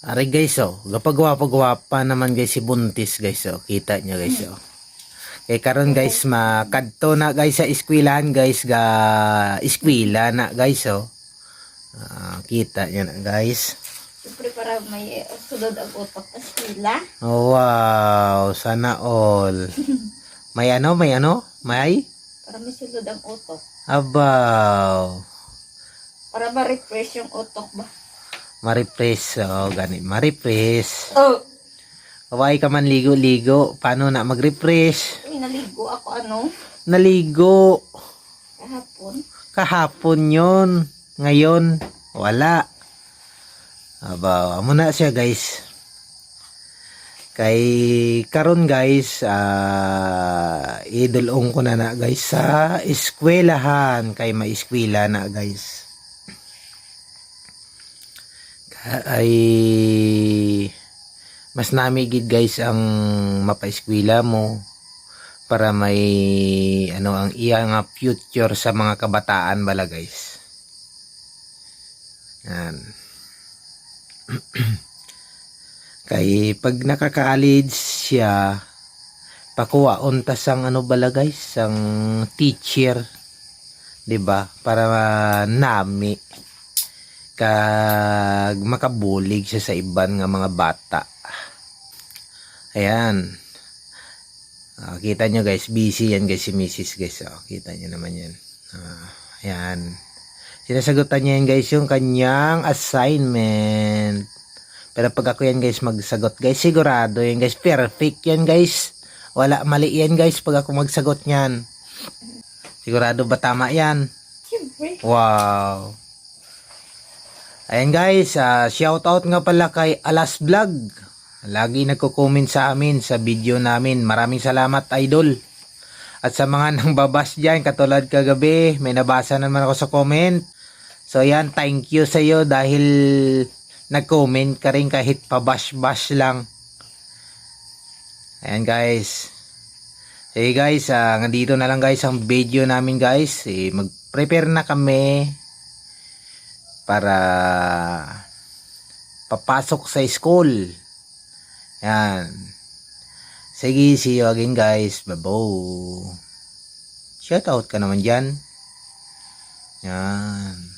Ari guys, gapagwapa-gwapa naman guys si Buntis guys, kita nyo guys, Kay karon guys, makadto na guys sa eskwelahan guys, eskwela na guys, kita nyo na guys. Siyempre para may sulod ang utok na sila. Oh, wow, sana all. May ano? May? Para may sulod ang utok. Abaw. Para ma-refresh yung utok ba? Ma-refresh, gani, ma-refresh. Oh! Kawai ka man ligo-ligo, paano na mag-refresh? Uy, naligo ako Naligo. kahapon. Kahapon yun. Ngayon, wala. Aba, amo na siya guys. Kay karon guys, idulong ko na guys sa eskwelahan. Kay maeskwela na guys. Ay mas namigid guys ang mapaeskwela mo para may ang iyang future sa mga kabataan bala guys. Yan. Kay pag nakaka-college siya, pakuwaon ta sang bala guys, sang teacher, 'di ba? Para nami kag makabulig siya sa iban nga mga bata. Ayan. Kita nyo guys, busy yan guys si Mrs. guys. Kita nyo naman yan. Ayan. Sinasagutan niya yan guys yung kanyang assignment. Pero pag ako yan guys magsagot guys, sigurado yan guys. Perfect yan guys. Wala mali yan guys pag ako magsagot niyan. Sigurado ba tama yan? Siyempre. Wow. Ayan guys, shout out nga pala kay Alas Vlog. Lagi nagko-comment sa amin sa video namin. Maraming salamat idol. At sa mga nang babas dyan, katulad kagabi, may nabasa naman ako sa comment. So yan, thank you sa iyo dahil nag-comment ka rin kahit pabash-bash lang. Ayan guys. Sige guys, nandito na lang guys ang video namin guys. Mag-prepare na kami para papasok sa school. Yan. Sige, see you again guys. Bye-bye. Shout out ka naman dyan. Yan.